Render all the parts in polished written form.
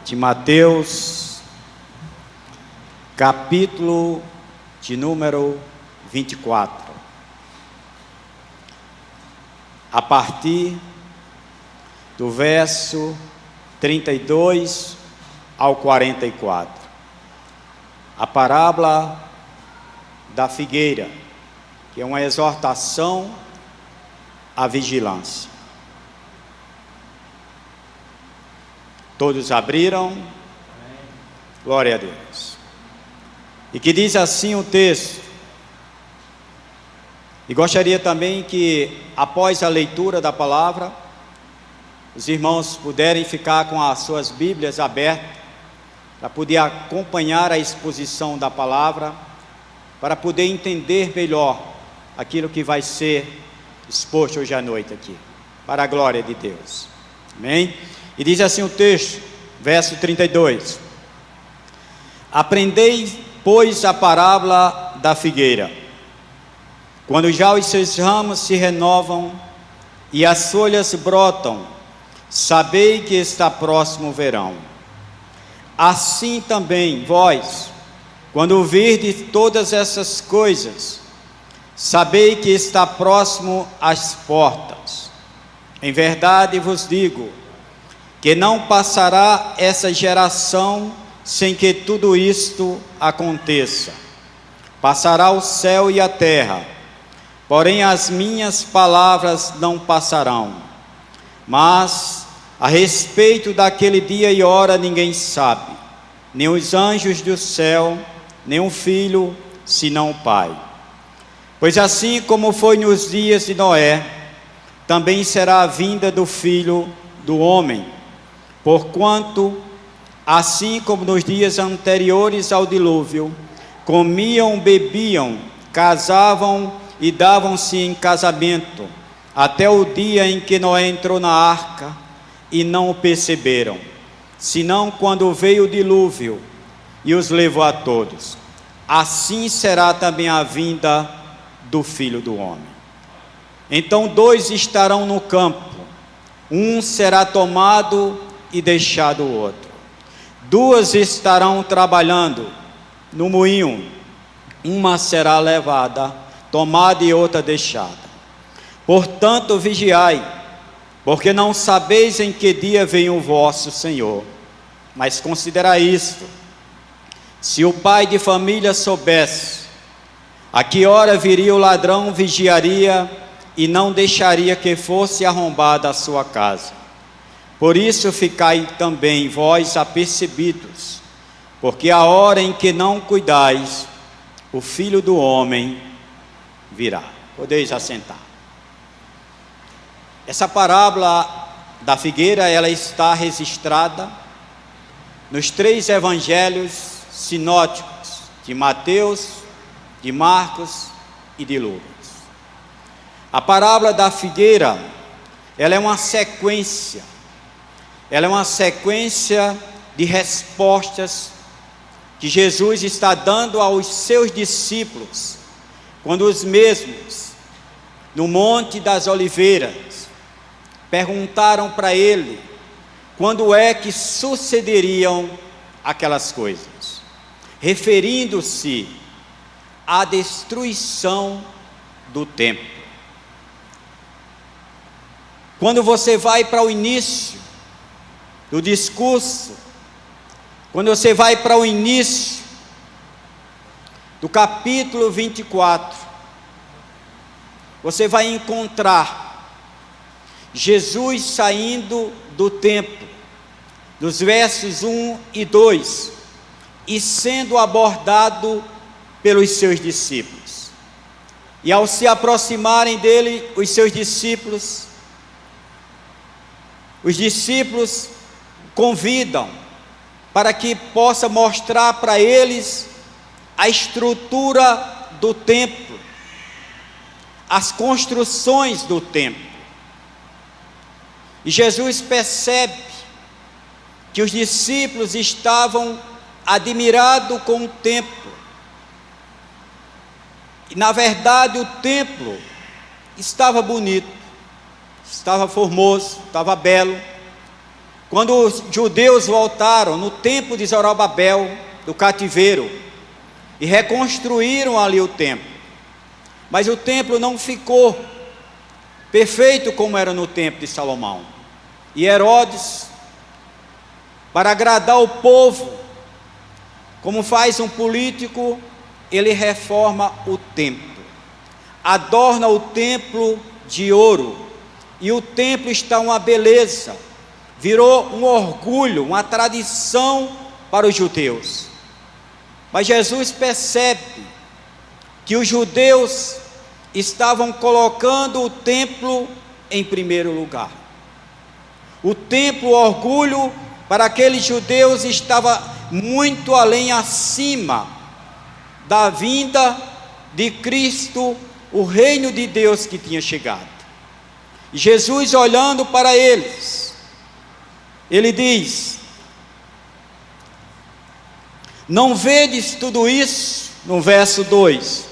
de Mateus, capítulo de número 24, a partir do verso 32 ao 44. A parábola da figueira, que é uma exortação à vigilância. Todos abriram? Glória a Deus. E que diz assim o texto. E gostaria também que, após a leitura da palavra, os irmãos puderem ficar com as suas Bíblias abertas, para poder acompanhar a exposição da palavra, para poder entender melhor aquilo que vai ser exposto hoje à noite aqui, para a glória de Deus. Amém? E diz assim o texto, verso 32. Aprendei, pois, a parábola da figueira. Quando já os seus ramos se renovam e as folhas brotam, sabei que está próximo o verão. Assim também vós, quando virdes todas essas coisas, sabei que está próximo às portas. Em verdade vos digo, que não passará essa geração sem que tudo isto aconteça. Passará o céu e a terra, porém as minhas palavras não passarão. Mas a respeito daquele dia e hora ninguém sabe, nem os anjos do céu, nem o Filho, senão o Pai. Pois assim como foi nos dias de Noé, também será a vinda do Filho do Homem. Porquanto, assim como nos dias anteriores ao dilúvio, comiam, bebiam, casavam e davam-se em casamento, até o dia em que Noé entrou na arca, e não o perceberam, senão quando veio o dilúvio e os levou a todos. Assim será também a vinda do Filho do Homem. Então 2 estarão no campo, um será tomado e deixado o outro. 2 estarão trabalhando no moinho, uma será levada, tomada e outra deixada. Portanto, vigiai, porque não sabeis em que dia vem o vosso Senhor. Mas considerai isto: se o pai de família soubesse a que hora viria o ladrão, vigiaria e não deixaria que fosse arrombada a sua casa. Por isso ficai também vós apercebidos, porque a hora em que não cuidais, o Filho do Homem virá. Podeis assentar. Essa parábola da figueira, ela está registrada nos 3 evangelhos sinóticos, de Mateus, de Marcos e de Lucas. A parábola da figueira, ela é uma sequência de respostas que Jesus está dando aos seus discípulos, quando os mesmos, no Monte das Oliveiras, perguntaram para ele quando é que sucederiam aquelas coisas, referindo-se à destruição do templo. Quando você vai para o início do discurso, quando você vai para o início do capítulo 24, você vai encontrar Jesus saindo do templo, dos versos 1 e 2, e sendo abordado pelos seus discípulos. E ao se aproximarem dele, os seus discípulos, convidam para que possa mostrar para eles a estrutura do templo, as construções do templo. E Jesus percebe que os discípulos estavam admirados com o templo. E na verdade o templo estava bonito, estava formoso, estava belo, quando os judeus voltaram no tempo de Zorobabel, do cativeiro, e reconstruíram ali o templo. Mas o templo não ficou perfeito como era no tempo de Salomão. E Herodes, para agradar o povo, como faz um político, ele reforma o templo, adorna o templo de ouro, e o templo está uma beleza, virou um orgulho, uma tradição para os judeus. Mas Jesus percebe que os judeus estavam colocando o templo em primeiro lugar. O templo, o orgulho para aqueles judeus estava muito além, acima da vinda de Cristo, o reino de Deus que tinha chegado. E Jesus, olhando para eles, ele diz: não vedes tudo isso? No verso 2: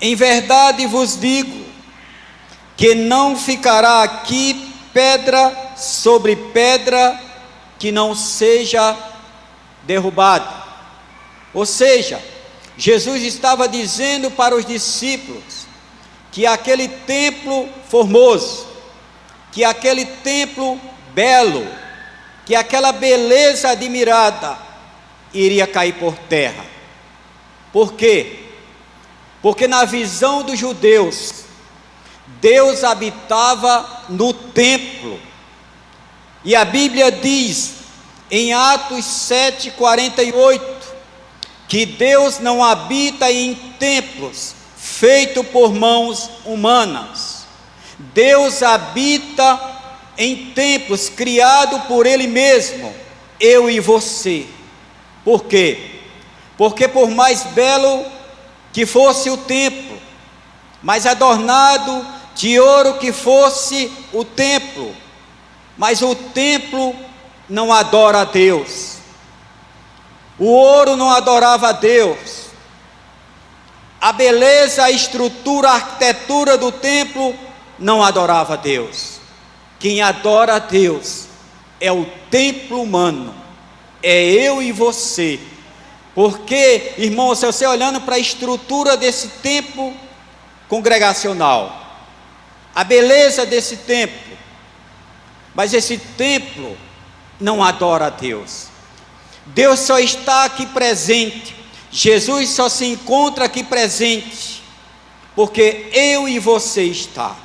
em verdade vos digo, que não ficará aqui pedra sobre pedra que não seja derrubada. Ou seja, Jesus estava dizendo para os discípulos que aquele templo formoso, que aquele templo belo, que aquela beleza admirada iria cair por terra. Por quê? Porque na visão dos judeus, Deus habitava no templo. E a Bíblia diz em Atos 7:48 que Deus não habita em templos feitos por mãos humanas. Deus habita em templos criados por Ele mesmo, eu e você. Por quê? Porque por mais belo que fosse o templo, mais adornado de ouro que fosse o templo, mas o templo não adora a Deus. O ouro não adorava a Deus. A beleza, a estrutura, a arquitetura do templo não adorava a Deus. Quem adora a Deus é o templo humano, é eu e você. Porque, irmão, se você olhando para a estrutura desse templo congregacional, a beleza desse templo, mas esse templo não adora a Deus. Deus só está aqui presente, Jesus só se encontra aqui presente, porque eu e você está.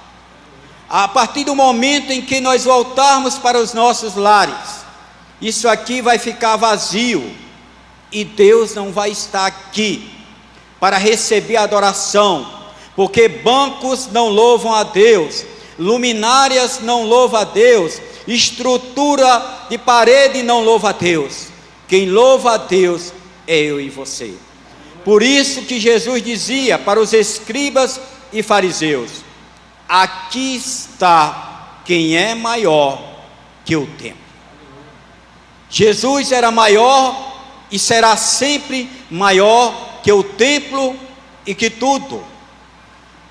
A partir do momento em que nós voltarmos para os nossos lares, isso aqui vai ficar vazio, e Deus não vai estar aqui para receber adoração, porque bancos não louvam a Deus, luminárias não louvam a Deus, estrutura de parede não louva a Deus. Quem louva a Deus é eu e você. Por isso que Jesus dizia para os escribas e fariseus: aqui está quem é maior que o templo. Jesus era maior e será sempre maior que o templo e que tudo.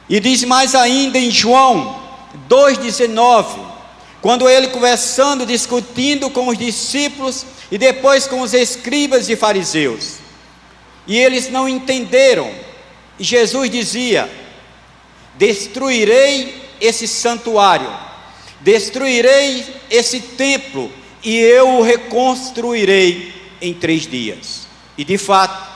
E diz mais ainda em João 2,19, quando ele conversando, discutindo com os discípulos e depois com os escribas e fariseus, e eles não entenderam, e Jesus dizia: destruirei esse santuário, destruirei esse templo, e eu o reconstruirei em 3 dias. E de fato,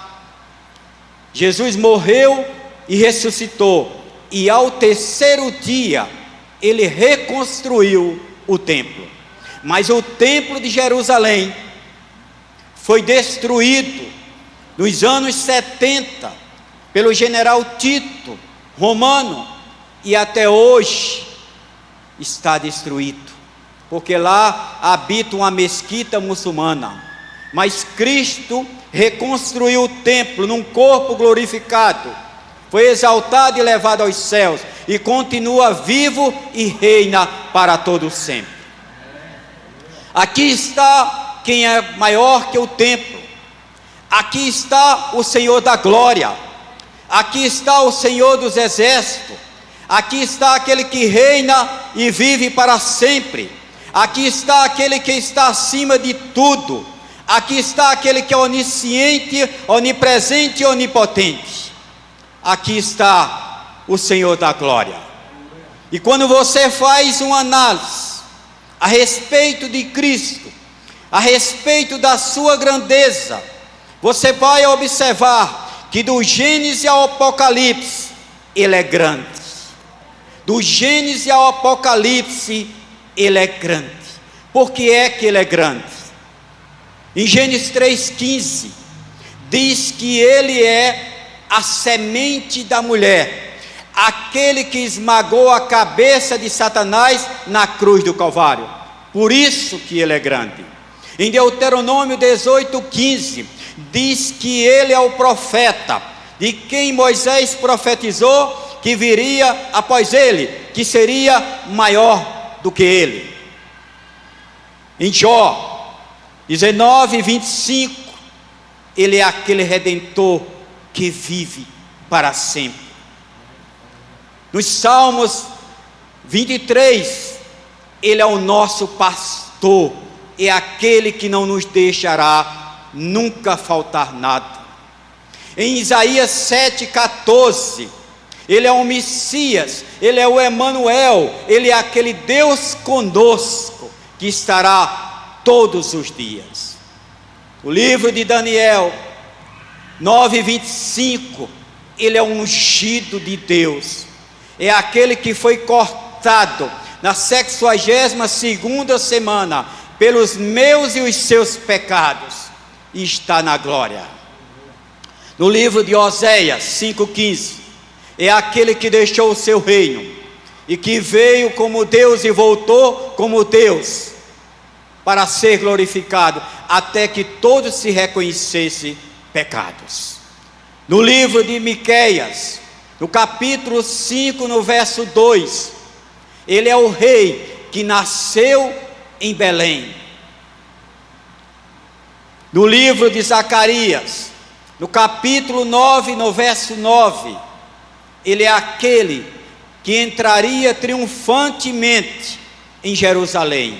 Jesus morreu e ressuscitou, e ao 3º dia ele reconstruiu o templo. Mas o templo de Jerusalém foi destruído nos anos 70 pelo general Tito, romano, e até hoje está destruído, porque lá habita uma mesquita muçulmana. Mas Cristo reconstruiu o templo num corpo glorificado, foi exaltado e levado aos céus, e continua vivo e reina para todo sempre. Aqui está quem é maior que o templo, aqui está o Senhor da glória, aqui está o Senhor dos exércitos, aqui está aquele que reina e vive para sempre, Aqui está aquele que está acima de tudo. Aqui está aquele que é onisciente, onipresente e onipotente. Aqui está o Senhor da glória. E quando você faz uma análise a respeito de Cristo, a respeito da sua grandeza, você vai observar que do Gênesis ao Apocalipse, Ele é grande. Do Gênesis ao Apocalipse, Ele é grande. Por que é que Ele é grande? Em Gênesis 3,15, diz que Ele é a semente da mulher, aquele que esmagou a cabeça de Satanás na cruz do Calvário. Por isso que Ele é grande. Em Deuteronômio 18,15, diz que Ele é o profeta, de quem Moisés profetizou que viria após Ele, que seria maior do que Ele. Em Jó 19:25, Ele é aquele Redentor que vive para sempre. Nos Salmos 23, Ele é o nosso pastor, é aquele que não nos deixará nunca faltar nada. Em Isaías 7,14, Ele é o Messias, Ele é o Emanuel, Ele é aquele Deus conosco, que estará todos os dias. O livro de Daniel 9:25, Ele é um ungido de Deus, é aquele que foi cortado na 62ª semana pelos meus e os seus pecados, e está na glória. No livro de Oséias 5,15, é aquele que deixou o seu reino, e que veio como Deus e voltou como Deus, para ser glorificado, até que todos se reconhecessem pecados. No livro de Miqueias, no capítulo 5, no verso 2, Ele é o rei que nasceu em Belém. No livro de Zacarias, no capítulo 9, no verso 9, Ele é aquele que entraria triunfantemente em Jerusalém.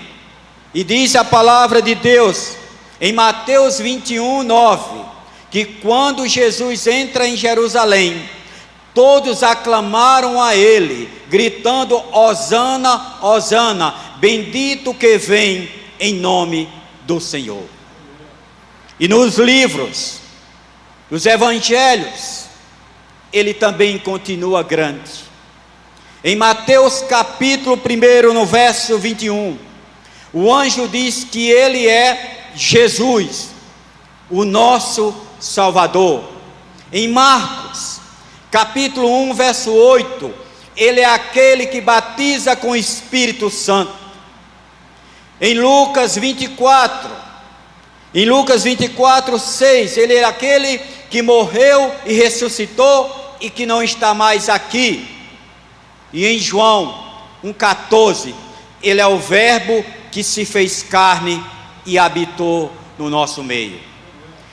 E diz a palavra de Deus em Mateus 21:9, que quando Jesus entra em Jerusalém, todos aclamaram a Ele, gritando: Hosana, Hosana, bendito que vem em nome do Senhor. E nos livros, nos evangelhos, Ele também continua grande. Em Mateus capítulo 1, no verso 21, o anjo diz que Ele é Jesus, o nosso Salvador. Em Marcos, capítulo 1, verso 8, Ele é aquele que batiza com o Espírito Santo. Em Lucas 24:6, Ele é aquele que morreu e ressuscitou e que não está mais aqui. E em João 1,14, Ele é o Verbo que se fez carne e habitou no nosso meio.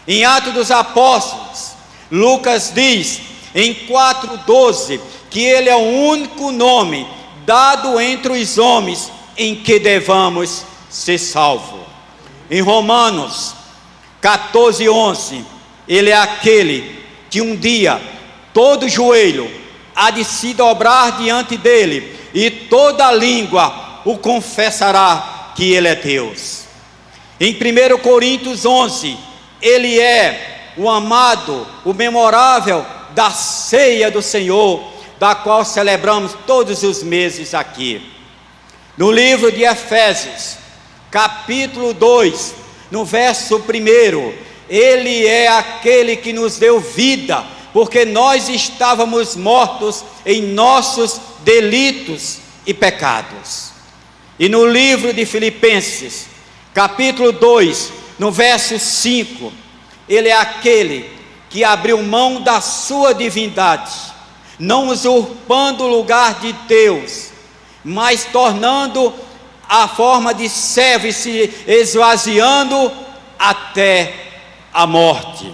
Em Atos dos Apóstolos, Lucas diz em 4:12 que Ele é o único nome dado entre os homens em que devamos ser salvos. Em Romanos 14:11, Ele é aquele que um dia todo joelho há de se dobrar diante dele, e toda língua o confessará que Ele é Deus. Em 1 Coríntios 11, Ele é o amado, o memorável da ceia do Senhor, da qual celebramos todos os meses aqui. No livro de Efésios, capítulo 2, no verso 1, Ele é aquele que nos deu vida, porque nós estávamos mortos em nossos delitos e pecados. E no livro de Filipenses, capítulo 2, no verso 5, Ele é aquele que abriu mão da sua divindade, não usurpando o lugar de Deus, mas tornando a forma de servo e se esvaziando até a morte.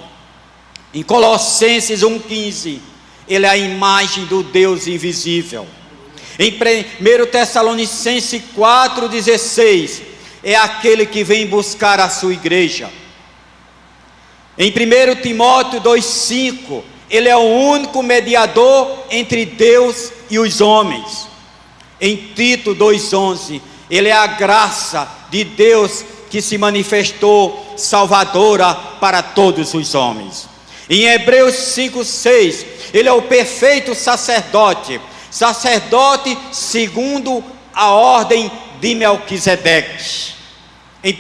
Em Colossenses 1,15, Ele é a imagem do Deus invisível, Em 1 Tessalonicenses 4,16, é aquele que vem buscar a sua igreja. Em 1 Timóteo 2,5, ele é o único mediador entre Deus e os homens. Em Tito 2,11, ele é a graça de Deus que se manifestou salvadora para todos os homens. Em Hebreus 5,6, ele é o perfeito sacerdote, sacerdote segundo a ordem de Melquisedeque. Em 1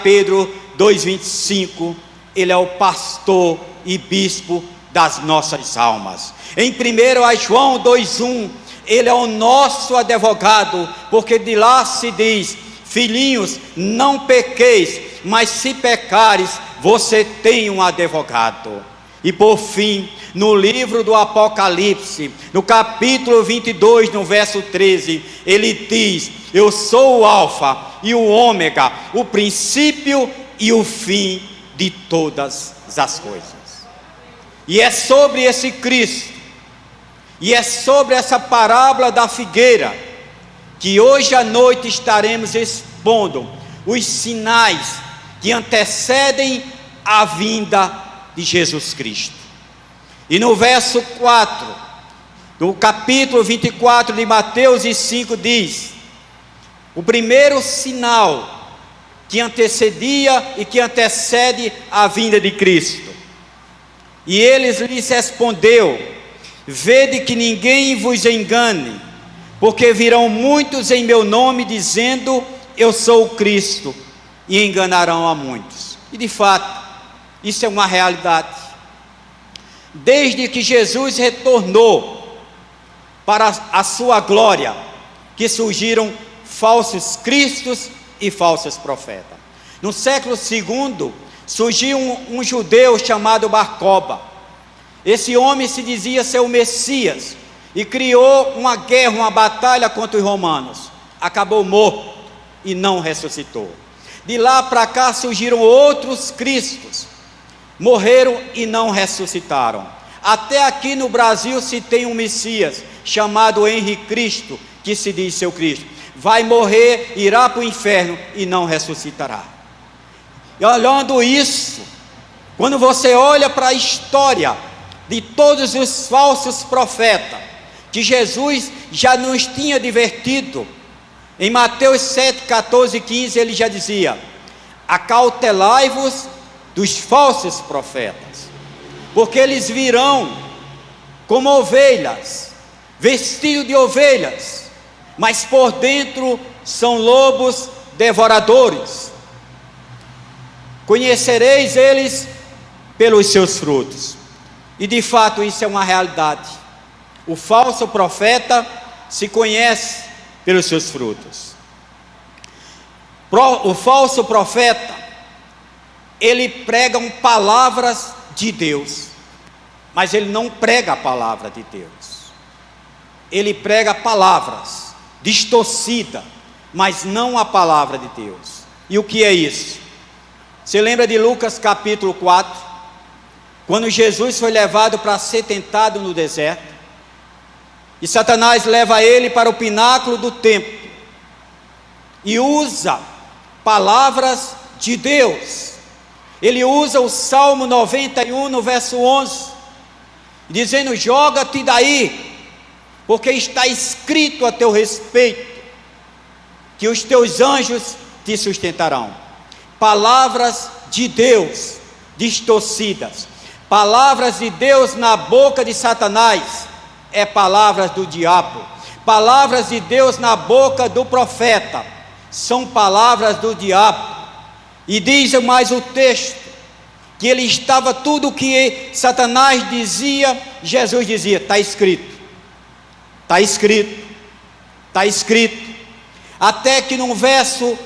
Pedro 2,25, ele é o pastor e bispo das nossas almas. Em 1 João 2,1, ele é o nosso advogado, porque de lá se diz: filhinhos, não pequeis, mas se pecares, você tem um advogado. E por fim, no livro do Apocalipse, no capítulo 22, no verso 13, ele diz: eu sou o alfa e o ômega, o princípio e o fim de todas as coisas. E é sobre esse Cristo, e é sobre essa parábola da figueira, que hoje à noite estaremos expondo os sinais que antecedem a vinda de Jesus Cristo. E no verso 4, do capítulo 24 de Mateus e 5 diz: o primeiro sinal que antecedia e que antecede a vinda de Cristo. E eles lhes respondeu: vede que ninguém vos engane, porque virão muitos em meu nome dizendo: eu sou o Cristo, e enganarão a muitos. E de fato, isso é uma realidade. Desde que Jesus retornou para a sua glória, que surgiram falsos cristos e falsos profetas. No século II, surgiu um judeu chamado Bar-Coba. Esse homem se dizia ser o Messias e criou uma guerra, uma batalha contra os romanos. Acabou morto e não ressuscitou. De lá para cá surgiram outros cristos, morreram e não ressuscitaram. Até aqui no Brasil se tem um Messias chamado Henrique Cristo, que se diz seu Cristo. Vai morrer, irá para o inferno e não ressuscitará. E olhando isso, quando você olha para a história de todos os falsos profetas, que Jesus já nos tinha advertido, em Mateus 7, 14 e 15, ele já dizia: acautelai-vos dos falsos profetas, porque eles virão como ovelhas, vestidos de ovelhas, mas por dentro são lobos devoradores. Conhecereis eles pelos seus frutos. E de fato isso é uma realidade. O falso profeta se conhece pelos seus frutos. O falso profeta, ele prega palavras de Deus, mas ele não prega a palavra de Deus. Ele prega palavras distorcidas, mas não a palavra de Deus. E o que é isso? Você lembra de Lucas capítulo 4, quando Jesus foi levado para ser tentado no deserto, e Satanás leva ele para o pináculo do templo, e usa palavras de Deus. Ele usa o Salmo 91 no verso 11, dizendo: joga-te daí, porque está escrito a teu respeito, que os teus anjos te sustentarão. Palavras de Deus distorcidas, palavras de Deus na boca de Satanás, é palavras do diabo. Palavras de Deus na boca do profeta, são palavras do diabo. E diz mais o texto, que ele estava, tudo o que Satanás dizia, Jesus dizia: está escrito, está escrito, está escrito. Até que no verso,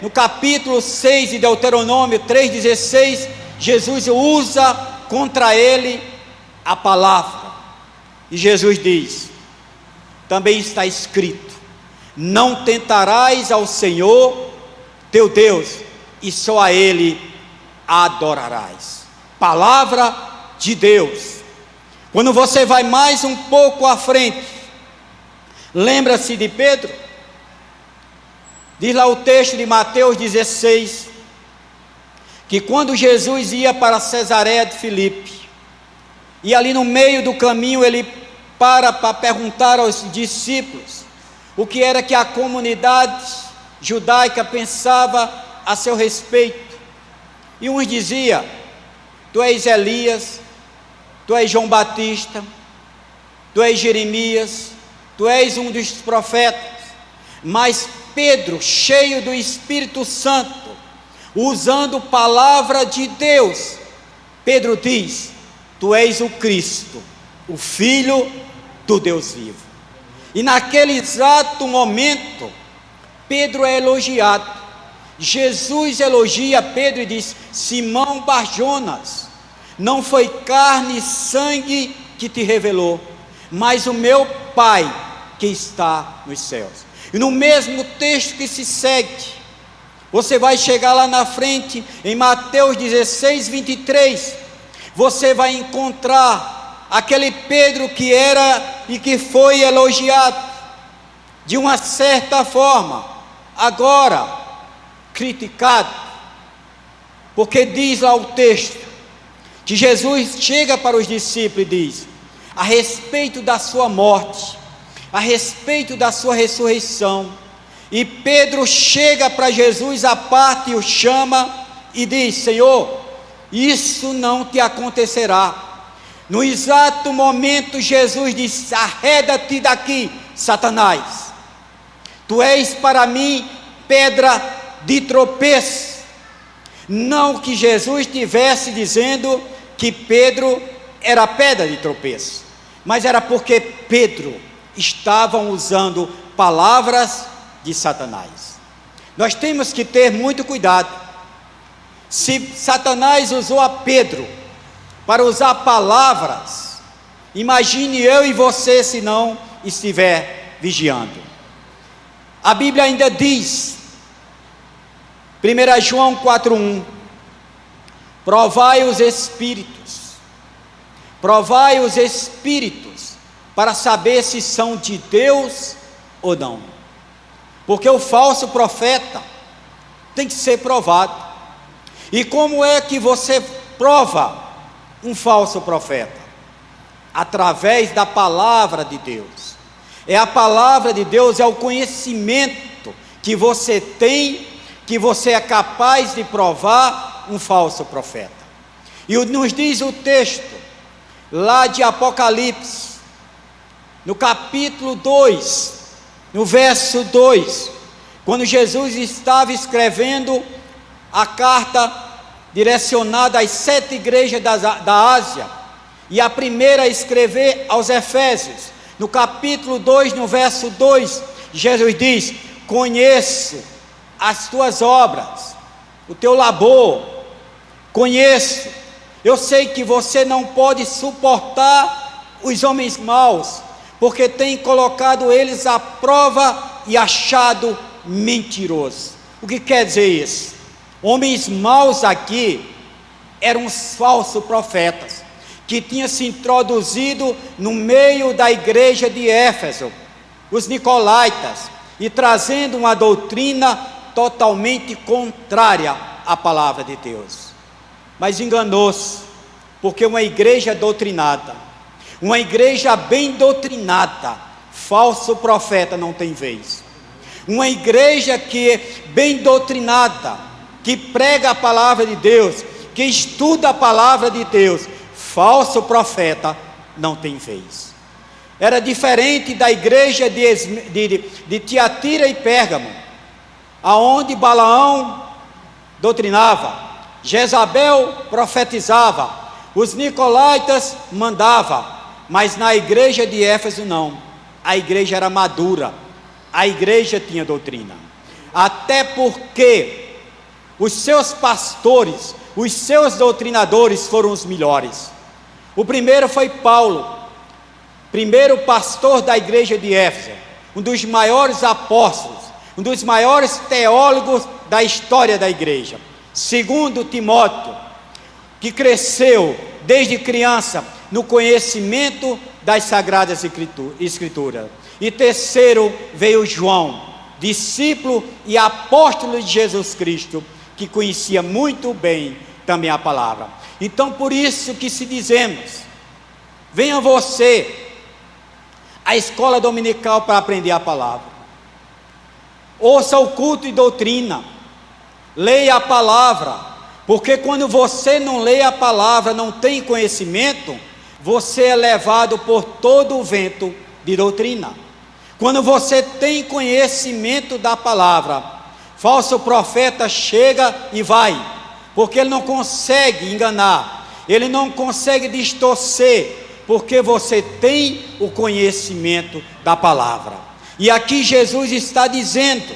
no capítulo 6 de Deuteronômio 3,16, Jesus usa contra ele a palavra. E Jesus diz: também está escrito: não tentarás ao Senhor teu Deus, e só a Ele adorarás. Palavra de Deus. Quando você vai mais um pouco à frente, Lembra-se de Pedro? Diz lá o texto de Mateus 16, que quando Jesus ia para Cesareia de Filipe, e ali no meio do caminho ele para perguntar aos discípulos o que era que a comunidade judaica pensava a seu respeito. E uns diziam: tu és Elias, tu és João Batista, tu és Jeremias, tu és um dos profetas. Mas Pedro, cheio do Espírito Santo, usando palavra de Deus, Pedro diz: tu és o Cristo, o Filho do Deus vivo. E naquele exato momento, Pedro é elogiado. Jesus elogia Pedro e diz: Simão Barjonas, não foi carne e sangue que te revelou, mas o meu Pai que está nos céus. E no mesmo texto que se segue, você vai chegar lá na frente, em Mateus 16, 23, você vai encontrar aquele Pedro que era e que foi elogiado, de uma certa forma, agora criticado, porque diz lá o texto, que Jesus chega para os discípulos e diz, a respeito da sua morte, a respeito da sua ressurreição, e Pedro chega para Jesus à parte e o chama e diz: Senhor, isso não te acontecerá. No exato momento Jesus diz: arreda-te daqui, Satanás, tu és para mim pedra de tropeço. Não que Jesus estivesse dizendo que Pedro era pedra de tropeço, mas era porque Pedro estavam usando palavras de Satanás. Nós temos que ter muito cuidado. Se Satanás usou a Pedro para usar palavras, imagine eu e você se não estiver vigiando. A Bíblia ainda diz, 1 João 4,1, provai os espíritos para saber se são de Deus ou não, porque o falso profeta tem que ser provado. E como é que você prova um falso profeta? Através da palavra de Deus. É a palavra de Deus, é o conhecimento que você tem, que você é capaz de provar um falso profeta. E nos diz o texto lá de Apocalipse, no capítulo 2, no verso 2, quando Jesus estava escrevendo a carta direcionada às 7 igrejas da Ásia, e a primeira a escrever aos Efésios, no capítulo 2, no verso 2, Jesus diz: conheço as tuas obras, o teu labor, conheço, eu sei que você não pode suportar os homens maus, porque tem colocado eles à prova e achado mentiroso. O que quer dizer isso? Homens maus aqui eram os falsos profetas, que tinham se introduzido no meio da igreja de Éfeso, os nicolaítas, e trazendo uma doutrina totalmente contrária à palavra de Deus. Mas enganou-se, porque uma igreja doutrinada, uma igreja bem doutrinada, falso profeta não tem vez. Uma igreja que é bem doutrinada, que prega a palavra de Deus, que estuda a palavra de Deus, falso profeta não tem vez. Era diferente da igreja de Tiatira e Pérgamo, aonde Balaão doutrinava, Jezabel profetizava, os nicolaítas mandavam, mas na igreja de Éfeso não. A igreja era madura, a igreja tinha doutrina, até porque os seus pastores, os seus doutrinadores foram os melhores. O primeiro foi Paulo, primeiro pastor da igreja de Éfeso, um dos maiores apóstolos, um dos maiores teólogos da história da igreja. Segundo, Timóteo, que cresceu desde criança no conhecimento das Sagradas Escrituras. E terceiro veio João, discípulo e apóstolo de Jesus Cristo, que conhecia muito bem também a palavra. Então por isso que se dizemos, venha você à escola dominical para aprender a palavra, ouça o culto e doutrina, leia a palavra, porque quando você não lê a palavra, não tem conhecimento, você é levado por todo o vento de doutrina. Quando você tem conhecimento da palavra, falso profeta chega e vai, porque ele não consegue enganar, ele não consegue distorcer, porque você tem o conhecimento da palavra. E aqui Jesus está dizendo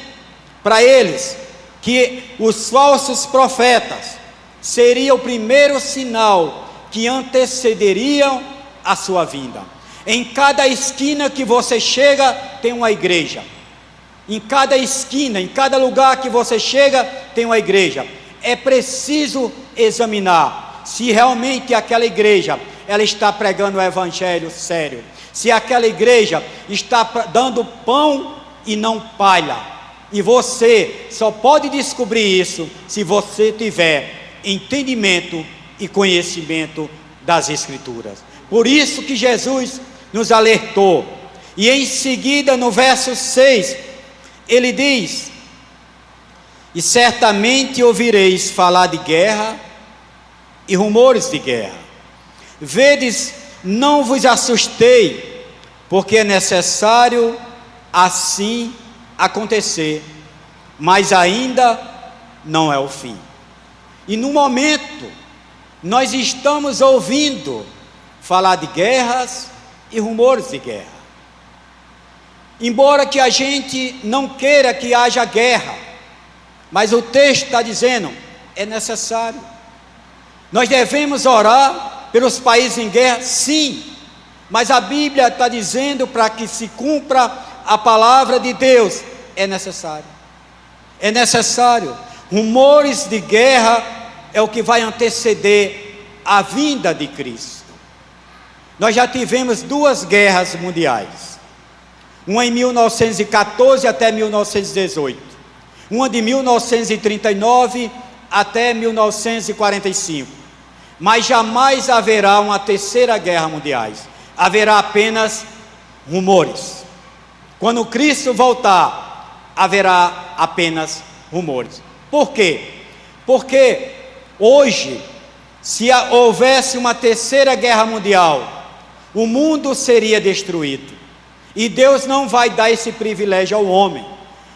para eles que os falsos profetas seria o primeiro sinal que antecederiam a sua vinda. Em cada esquina que você chega, tem uma igreja. Em cada esquina, em cada lugar que você chega, tem uma igreja. É preciso examinar se realmente aquela igreja, ela está pregando o evangelho sério. Se aquela igreja está dando pão e não palha. E você só pode descobrir isso se você tiver entendimento e conhecimento das Escrituras. Por isso que Jesus nos alertou. E em seguida, no verso 6, ele diz: e certamente ouvireis falar de guerra e rumores de guerra. Vedes, não vos assustei, porque é necessário assim acontecer, mas ainda não é o fim. E no momento, nós estamos ouvindo falar de guerras e rumores de guerra. Embora que a gente não queira que haja guerra, mas o texto está dizendo, é necessário. Nós devemos orar pelos países em guerra, sim, mas a Bíblia está dizendo, para que se cumpra a palavra de Deus, é necessário. É necessário. Rumores de guerra é o que vai anteceder a vinda de Cristo. Nós já tivemos 2 guerras mundiais, uma em 1914 até 1918, uma de 1939 até 1945, mas jamais haverá uma terceira guerra mundial, haverá apenas rumores. Quando Cristo voltar, haverá apenas rumores. Por quê? Porque hoje, se houvesse uma terceira guerra mundial, o mundo seria destruído, e Deus não vai dar esse privilégio ao homem,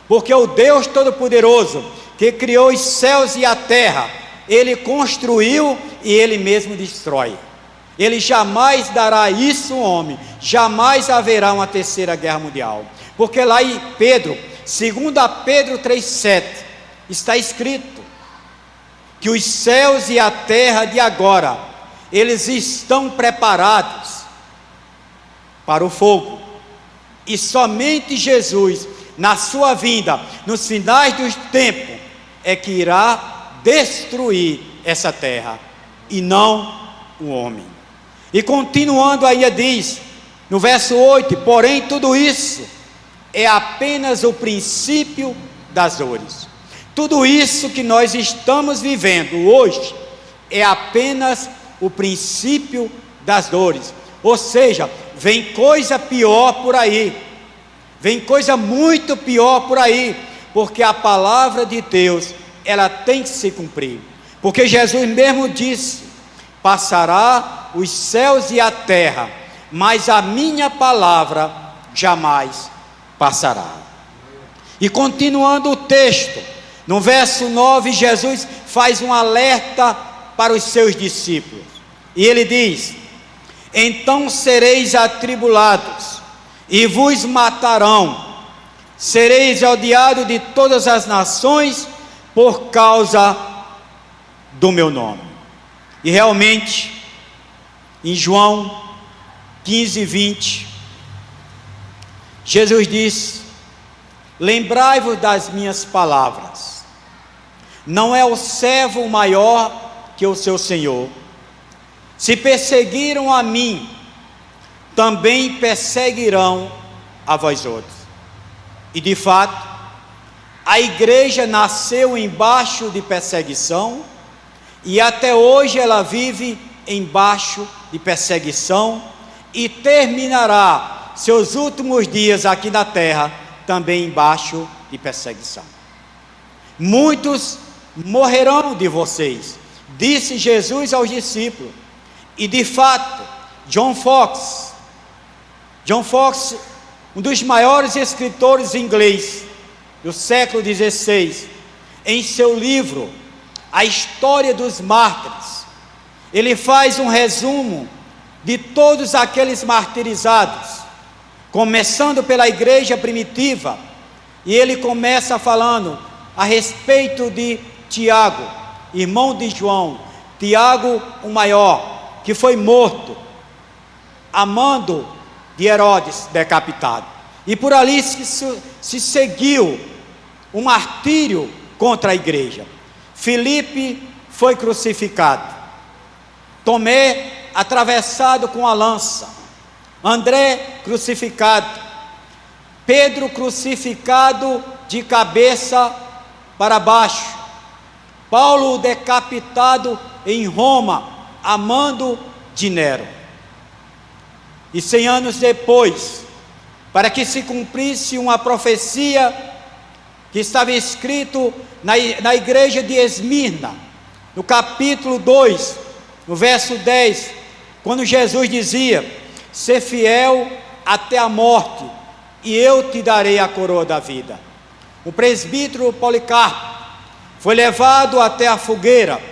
porque o Deus Todo-Poderoso, que criou os céus e a terra, Ele construiu e Ele mesmo destrói. Ele jamais dará isso ao homem, jamais haverá uma terceira guerra mundial, porque lá em Pedro, 2 Pedro 3,7, está escrito que os céus e a terra de agora, eles estão preparados para o fogo, e somente Jesus, na sua vinda, nos finais dos tempos, é que irá destruir essa terra, e não o homem. E continuando aí diz, no verso 8, porém tudo isso é apenas o princípio das dores. Tudo isso que nós estamos vivendo hoje é apenas o princípio das dores. Ou seja, vem coisa pior por aí, vem coisa muito pior por aí, porque a palavra de Deus, ela tem que se cumprir, porque Jesus mesmo disse, passará os céus e a terra, mas a minha palavra jamais passará. E continuando o texto, no verso 9, Jesus faz um alerta para os seus discípulos, e ele diz, então sereis atribulados, e vos matarão, sereis odiados de todas as nações, por causa do meu nome. E realmente, em João 15:20, Jesus disse, lembrai-vos das minhas palavras, não é o servo maior que o seu senhor. Se perseguiram a mim, também perseguirão a vós outros. E de fato, a igreja nasceu embaixo de perseguição, e até hoje ela vive embaixo de perseguição, e terminará seus últimos dias aqui na terra também embaixo de perseguição. Muitos morrerão de vocês, disse Jesus aos discípulos. E de fato, John Foxe, um dos maiores escritores inglês do século XVI, em seu livro A História dos Mártires, ele faz um resumo de todos aqueles martirizados, começando pela igreja primitiva, e ele começa falando a respeito de Tiago, irmão de João, Tiago o maior, que foi morto a mando de Herodes, decapitado. E por ali se seguiu um martírio contra a igreja. Filipe foi crucificado, Tomé atravessado com a lança, André crucificado, Pedro crucificado de cabeça para baixo, Paulo decapitado em Roma, a mando de Nero. E 100 anos depois, para que se cumprisse uma profecia que estava escrito na igreja de Esmirna, no capítulo 2, no verso 10, quando Jesus dizia: "Sê fiel até a morte, e eu te darei a coroa da vida." O presbítero Policarpo foi levado até a fogueira,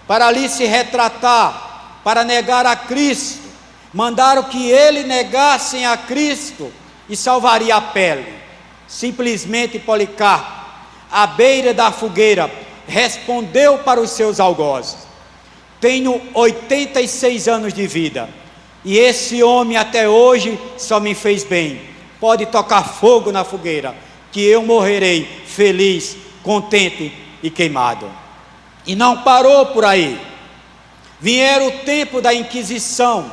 para ali se retratar, para negar a Cristo. Mandaram que ele negasse a Cristo e salvaria a pele. Simplesmente Policarpo, à beira da fogueira, respondeu para os seus algozes: "Tenho 86 anos de vida, e esse homem até hoje só me fez bem. Pode tocar fogo na fogueira, que eu morrerei feliz, contente e queimado." E não parou por aí. Vieram o tempo da Inquisição,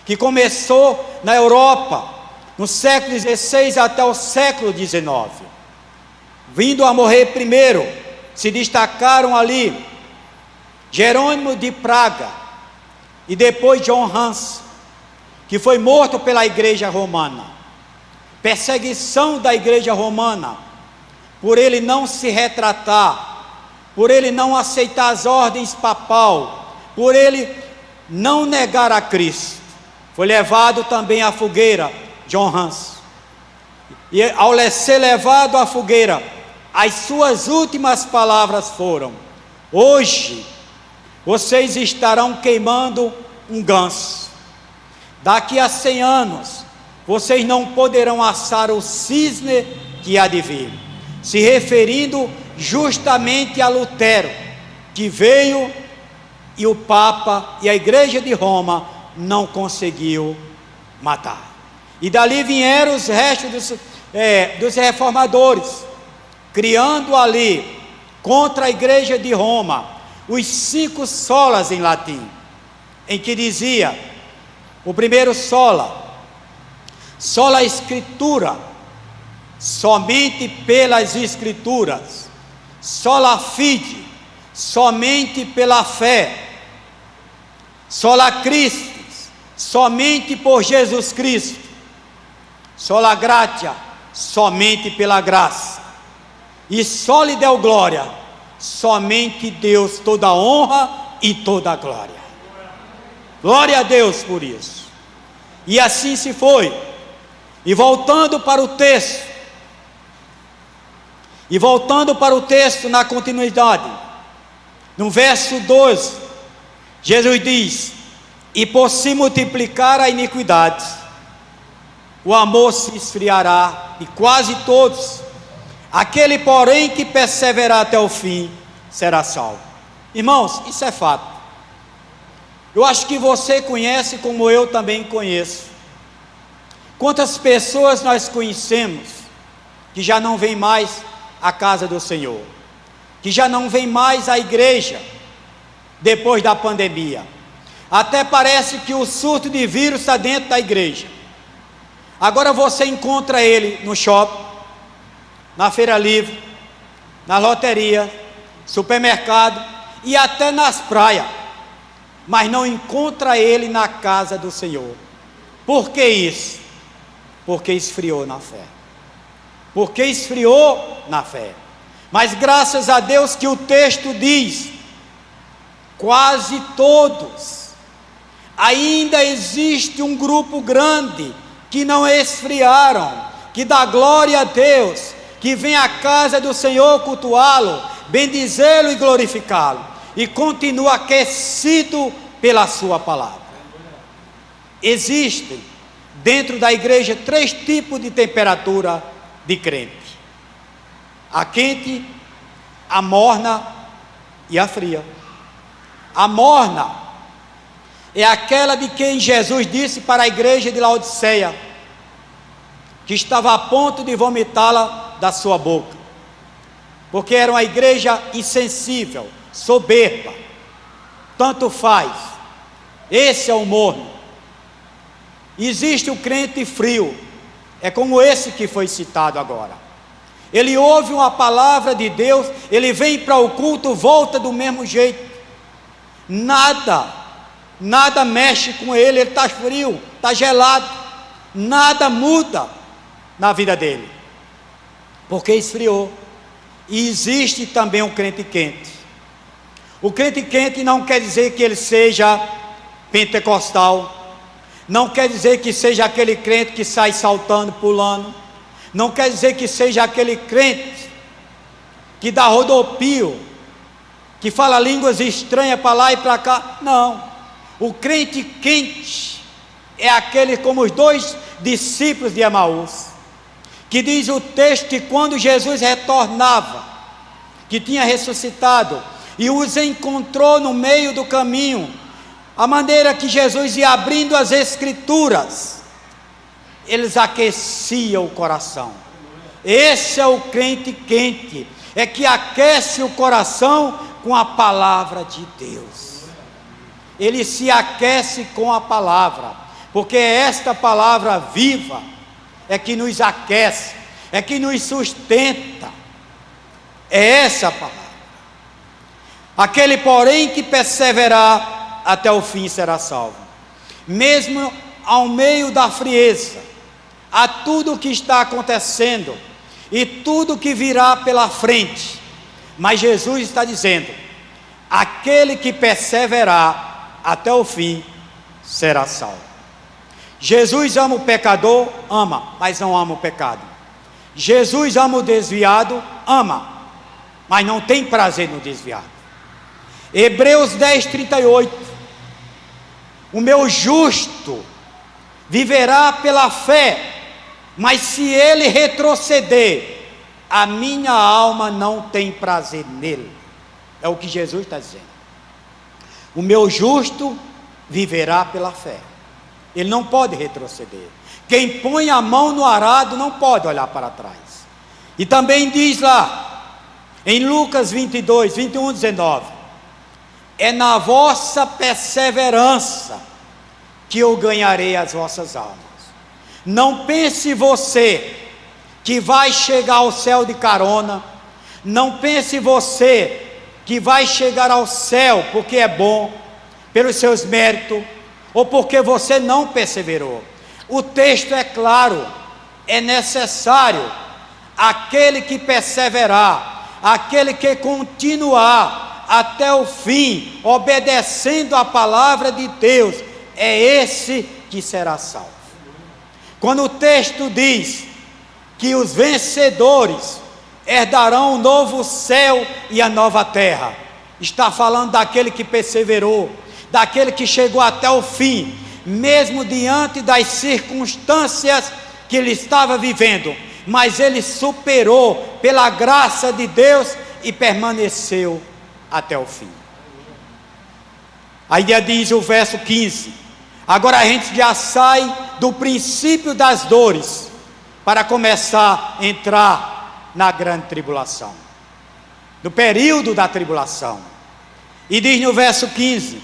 que começou na Europa, no século XVI até o século XIX. Vindo a morrer primeiro, se destacaram ali Jerônimo de Praga e depois John Hus, que foi morto pela igreja romana. Perseguição da igreja romana, por ele não se retratar, por ele não aceitar as ordens papal, por ele não negar a Cristo. Foi levado também à fogueira John Hus. E ao ser levado à fogueira, as suas últimas palavras foram: "Hoje vocês estarão queimando um ganso. Daqui a 100 anos, vocês não poderão assar o cisne que há de vir." Se referindo justamente a Lutero, que veio e o Papa e a Igreja de Roma não conseguiu matar. E dali vieram os restos dos reformadores, criando ali, contra a Igreja de Roma, os 5 solas em latim, em que dizia: o primeiro sola Scriptura, somente pelas Escrituras; sola fide, somente pela fé; sola Christus, somente por Jesus Cristo; sola gratia, somente pela graça; e soli deo glória, somente Deus toda honra e toda glória. Glória a Deus por isso. E assim se foi. E voltando para o texto, na continuidade, no verso 12, Jesus diz: "E por se multiplicar a iniquidade, o amor se esfriará de quase todos. Aquele, porém, que perseverar até o fim, será salvo." Irmãos, isso é fato. Eu acho que você conhece, como eu também conheço. Quantas pessoas nós conhecemos que já não vêm mais à casa do Senhor, que já não vêm mais à igreja depois da pandemia. Até parece que o surto de vírus está dentro da igreja. Agora você encontra ele no shopping, na feira livre, na loteria, supermercado e até nas praias, mas não encontra ele na casa do Senhor. Por que isso? Porque esfriou na fé. Porque esfriou na fé. Mas graças a Deus que o texto diz, quase todos. Ainda existe um grupo grande que não esfriaram, que dá glória a Deus, que vem à casa do Senhor cultuá-lo, bendizê-lo e glorificá-lo, e continua aquecido pela sua palavra. Existem dentro da igreja 3 tipos de temperatura de crente: a quente, a morna e a fria. A morna é aquela de quem Jesus disse para a igreja de Laodiceia, que estava a ponto de vomitá-la da sua boca, porque era uma igreja insensível, soberba, tanto faz. Esse é o morno. Existe o crente frio, é como esse que foi citado agora. Ele ouve uma palavra de Deus, ele vem para o culto, volta do mesmo jeito. Nada mexe com ele está frio, está gelado, nada muda na vida dele, porque esfriou. E existe também o crente quente. O crente quente não quer dizer que ele seja pentecostal, não quer dizer que seja aquele crente que sai saltando, pulando, não quer dizer que seja aquele crente que dá rodopio, que fala línguas estranhas para lá e para cá. Não, o crente quente é aquele como os 2 discípulos de Emaús, que diz o texto que quando Jesus retornava, que tinha ressuscitado, e os encontrou no meio do caminho, a maneira que Jesus ia abrindo as escrituras, eles aqueciam o coração. Esse é o crente quente, é que aquece o coração com a palavra de Deus. Ele se aquece com a palavra, porque esta palavra viva é que nos aquece, é que nos sustenta. É essa a palavra. Aquele, porém, que perseverar até o fim será salvo. Mesmo ao meio da frieza, a tudo o que está acontecendo e tudo que virá pela frente, mas Jesus está dizendo: aquele que perseverar até o fim será salvo. Jesus ama o pecador? Ama, mas não ama o pecado. Jesus ama o desviado? Ama, mas não tem prazer no desviado. Hebreus 10:38: o meu justo viverá pela fé, mas se ele retroceder, a minha alma não tem prazer nele. É o que Jesus está dizendo. O meu justo viverá pela fé, ele não pode retroceder. Quem põe a mão no arado não pode olhar para trás. E também diz lá em Lucas 22, 21, 19: é na vossa perseverança que eu ganharei as vossas almas. Não pense você que vai chegar ao céu de carona. Não pense você que vai chegar ao céu porque é bom, pelos seus méritos, ou porque você não perseverou. O texto é claro: é necessário aquele que perseverar, aquele que continuar até o fim, obedecendo a palavra de Deus, é esse que será salvo. Quando o texto diz que os vencedores herdarão o novo céu e a nova terra, está falando daquele que perseverou, daquele que chegou até o fim, mesmo diante das circunstâncias que ele estava vivendo, mas ele superou pela graça de Deus e permaneceu até o fim. Aí diz o verso 15: agora a gente já sai do princípio das dores para começar a entrar na grande tribulação, no período da tribulação. E diz no verso 15: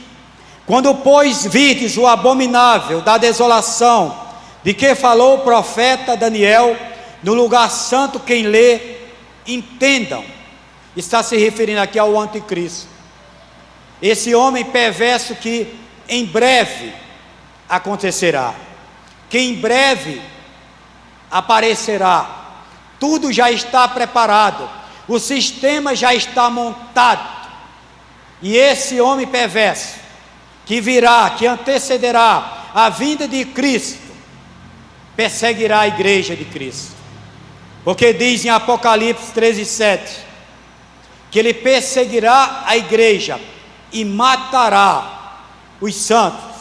quando pois virdes o abominável da desolação, de que falou o profeta Daniel no lugar santo. Quem lê, entendam, está se referindo aqui ao anticristo, esse homem perverso que em breve acontecerá, que em breve aparecerá. Tudo já está preparado, o sistema já está montado, e esse homem perverso que virá, que antecederá a vinda de Cristo, perseguirá a igreja de Cristo, porque diz em Apocalipse 13:7 que ele perseguirá a igreja e matará os santos,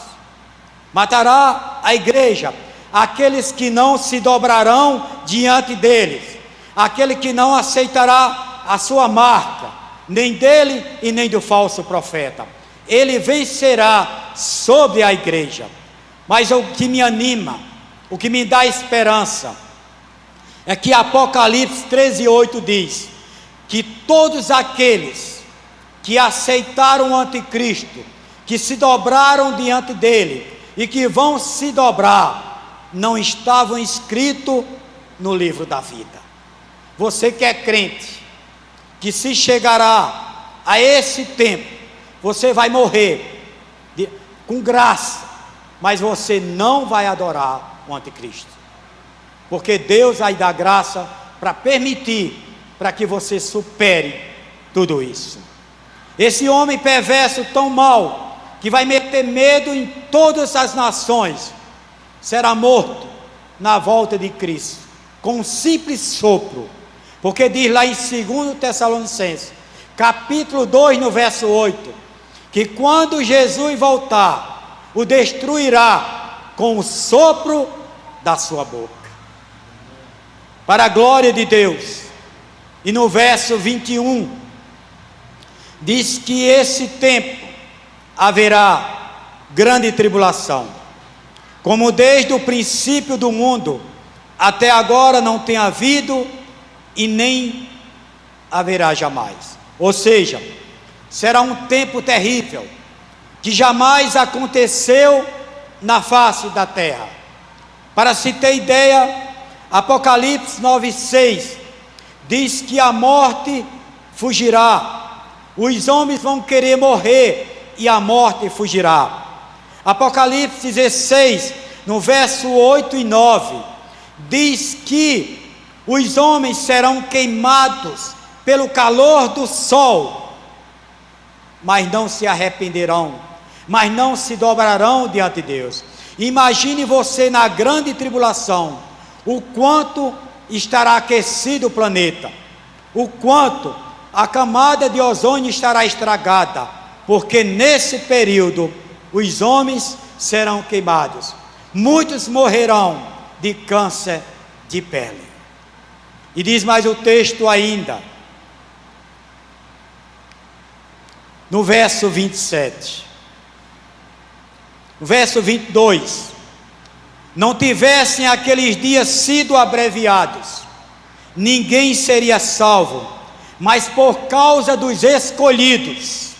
matará a igreja, aqueles que não se dobrarão diante deles, aquele que não aceitará a sua marca, nem dele e nem do falso profeta. Ele vencerá sobre a igreja. Mas o que me anima, o que me dá esperança, é que Apocalipse 13:8 diz que todos aqueles que aceitaram o anticristo, que se dobraram diante dele e que vão se dobrar, não estavam inscritos no livro da vida. Você que é crente, que se chegará a esse tempo, você vai morrer com graça, mas você não vai adorar o anticristo, porque Deus vai dar graça para permitir, para que você supere tudo isso. Esse homem perverso tão mau, que vai meter medo em todas as nações, será morto na volta de Cristo, com um simples sopro, porque diz lá em 2 Tessalonicenses, capítulo 2, no verso 8, que quando Jesus voltar, o destruirá com o sopro da sua boca, para a glória de Deus. E no verso 21, diz que esse tempo haverá grande tribulação, como desde o princípio do mundo até agora não tem havido e nem haverá jamais. Ou seja, será um tempo terrível, que jamais aconteceu na face da terra. Para se ter ideia, Apocalipse 9:6 diz que a morte fugirá, os homens vão querer morrer e a morte fugirá. Apocalipse 16, no verso 8 e 9, diz que os homens serão queimados pelo calor do sol, mas não se arrependerão, mas não se dobrarão diante de Deus. Imagine você na grande tribulação, o quanto estará aquecido o planeta, o quanto a camada de ozônio estará estragada, porque nesse período os homens serão queimados, muitos morrerão de câncer de pele. E diz mais o texto ainda, no verso 27, no verso 22, não tivessem aqueles dias sido abreviados, ninguém seria salvo, mas por causa dos escolhidos,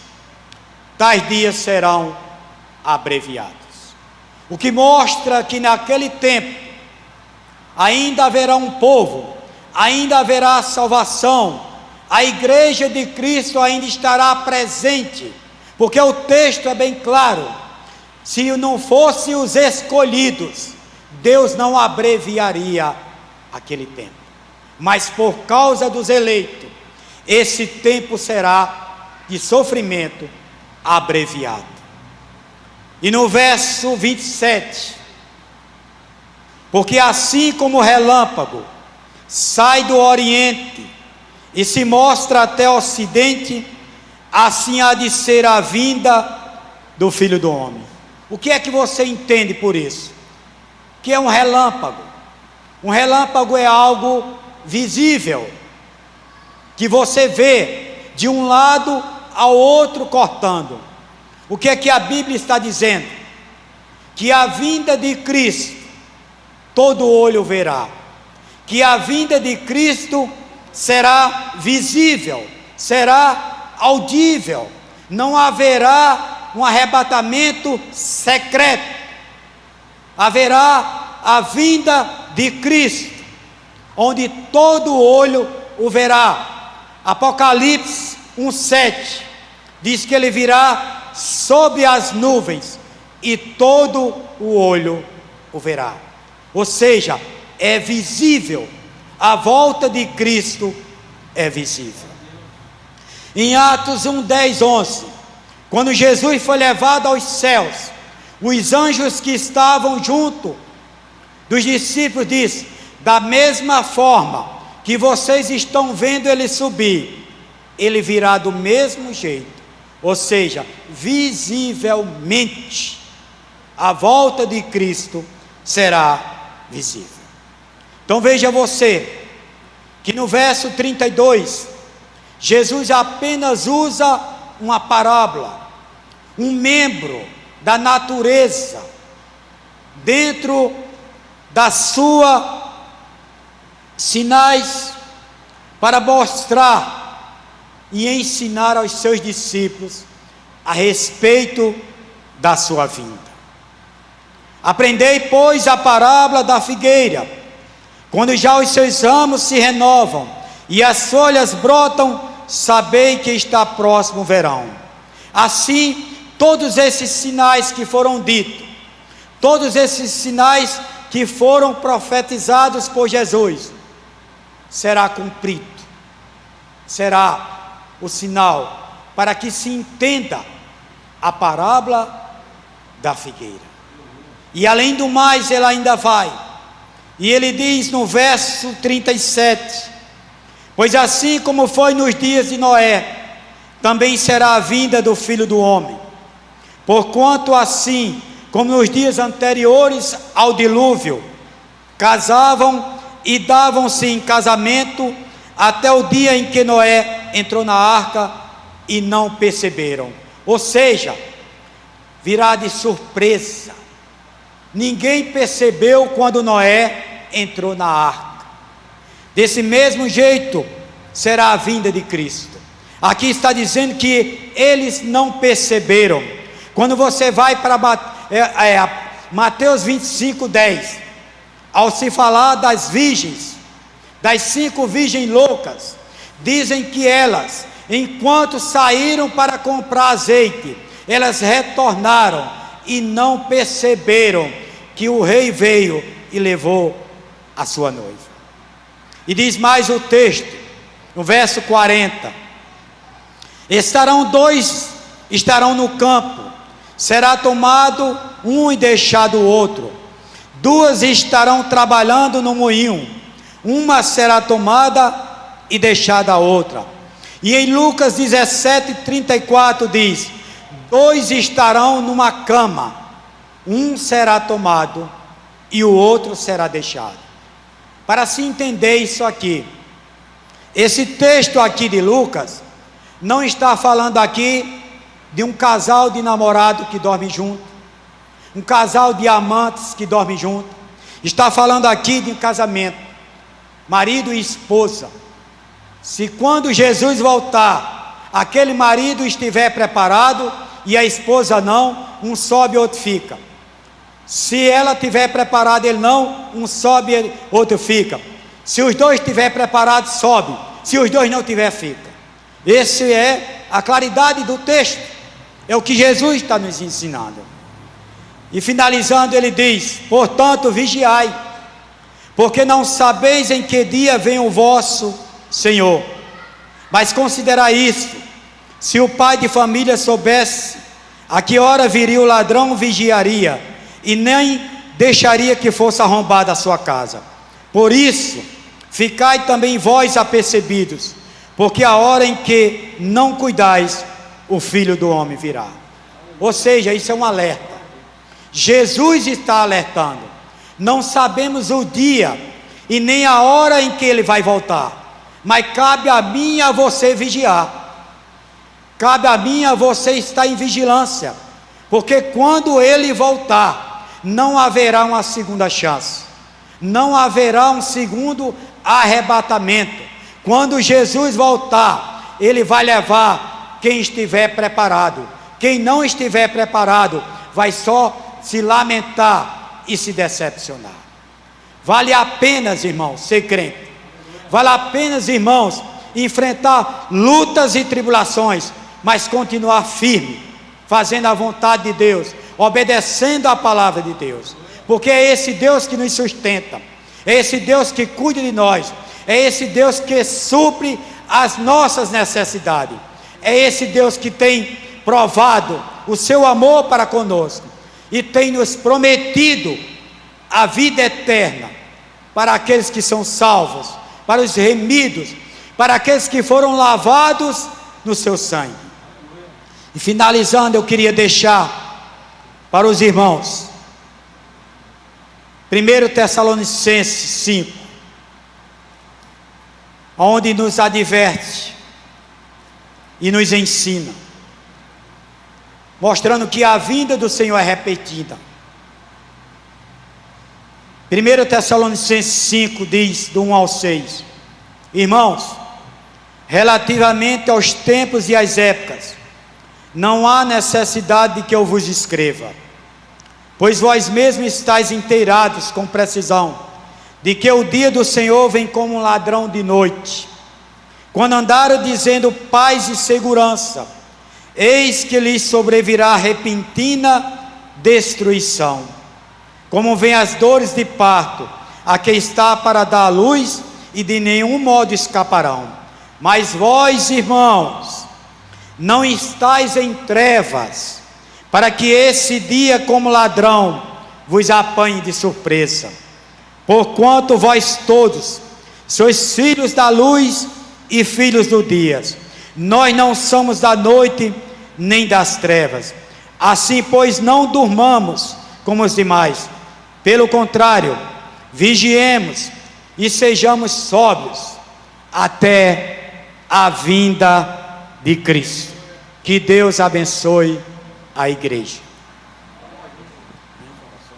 tais dias serão abreviados. O que mostra que naquele tempo ainda haverá um povo, ainda haverá salvação, a igreja de Cristo ainda estará presente, porque o texto é bem claro, se não fossem os escolhidos, Deus não abreviaria aquele tempo, mas por causa dos eleitos, esse tempo será de sofrimento abreviado. E no verso 27, porque assim como o relâmpago sai do oriente e se mostra até o ocidente, assim há de ser a vinda do Filho do Homem. O que é que você entende por isso? Que é um relâmpago. Um relâmpago é algo visível, que você vê de um lado ao outro cortando. O que é que a Bíblia está dizendo? Que a vinda de Cristo todo olho verá, que a vinda de Cristo será visível, será audível, não haverá um arrebatamento secreto, haverá a vinda de Cristo, onde todo olho o verá. Apocalipse 1:7 diz que ele virá sobre as nuvens e todo o olho o verá. Ou seja, é visível, a volta de Cristo é visível. Em Atos 1:10, 11, quando Jesus foi levado aos céus, os anjos que estavam junto dos discípulos disse: da mesma forma que vocês estão vendo ele subir, ele virá do mesmo jeito. Ou seja, visivelmente, a volta de Cristo será visível. Então veja você, que no verso 32, Jesus apenas usa uma parábola, um membro da natureza, dentro da sua sinais, para mostrar e ensinar aos seus discípulos a respeito da sua vinda. Aprendei, pois, a parábola da figueira. Quando já os seus ramos se renovam e as folhas brotam, sabei que está próximo o verão. Assim, todos esses sinais que foram ditos, todos esses sinais que foram profetizados por Jesus, será cumprido, será o sinal para que se entenda a parábola da figueira. E além do mais, ele ainda vai, e ele diz no verso 37, pois assim como foi nos dias de Noé, também será a vinda do Filho do Homem. Porquanto assim como nos dias anteriores ao dilúvio, casavam e davam-se em casamento até o dia em que Noé entrou na arca e não perceberam. Ou seja, virá de surpresa. Ninguém percebeu quando Noé entrou na arca. Desse mesmo jeito será a vinda de Cristo. Aqui está dizendo que eles não perceberam. Quando você vai para Mateus 25:10, ao se falar das virgens, das 5 virgens loucas, dizem que elas, enquanto saíram para comprar azeite, elas retornaram e não perceberam que o rei veio e levou a sua noiva. E diz mais o texto, no verso 40, estarão no campo, será tomado um e deixado o outro, 2 estarão trabalhando no moinho, uma será tomada e deixada a outra. E em Lucas 17:34 diz: 2 estarão numa cama, um será tomado e o outro será deixado. Para se entender isso aqui, esse texto aqui de Lucas não está falando aqui de um casal de namorado que dorme junto, um casal de amantes que dorme junto. Está falando aqui de um casamento, marido e esposa. Se quando Jesus voltar, aquele marido estiver preparado e a esposa não, um sobe e outro fica. Se ela estiver preparada, ele não, um sobe e outro fica. Se os dois estiverem preparados, sobe. Se os dois não estiverem, fica. Essa é a claridade do texto, é o que Jesus está nos ensinando. E finalizando, ele diz: portanto, vigiai, porque não sabeis em que dia vem o vosso Senhor. Mas considerai isso: se o pai de família soubesse a que hora viria o ladrão, vigiaria, e nem deixaria que fosse arrombada a sua casa. Por isso, ficai também vós apercebidos, porque a hora em que não cuidais, o Filho do Homem virá. Ou seja, isso é um alerta. Jesus está alertando. Não sabemos o dia e nem a hora em que ele vai voltar, mas cabe a mim e a você vigiar. Cabe a mim e a você estar em vigilância, porque quando ele voltar, não haverá uma segunda chance, não haverá um segundo arrebatamento. Quando Jesus voltar, ele vai levar quem estiver preparado. Quem não estiver preparado vai só se lamentar e se decepcionar. Vale a pena, irmãos, ser crente. Vale a pena, irmãos, enfrentar lutas e tribulações, mas continuar firme, fazendo a vontade de Deus, obedecendo a palavra de Deus, porque é esse Deus que nos sustenta, é esse Deus que cuida de nós, é esse Deus que supre as nossas necessidades, é esse Deus que tem provado o seu amor para conosco e tem nos prometido a vida eterna para aqueles que são salvos, para os remidos, para aqueles que foram lavados no seu sangue. E finalizando, eu queria deixar para os irmãos 1 Tessalonicenses 5, onde nos adverte e nos ensina, mostrando que a vinda do Senhor é repetida. 1 Tessalonicenses 5 diz, do 1 ao 6: Irmãos, relativamente aos tempos e às épocas, não há necessidade de que eu vos escreva, pois vós mesmos estáis inteirados com precisão, de que o dia do Senhor vem como um ladrão de noite. Quando andaram dizendo paz e segurança, eis que lhes sobrevirá repentina destruição, como vem as dores de parto, a quem está para dar à luz, e de nenhum modo escaparão. Mas vós, irmãos, não estáis em trevas, para que esse dia como ladrão vos apanhe de surpresa. Porquanto vós todos sois filhos da luz e filhos do dia. Nós não somos da noite nem das trevas. Assim, pois, não durmamos como os demais. Pelo contrário, vigiemos e sejamos sóbrios até a vinda de Cristo. Que Deus abençoe a igreja.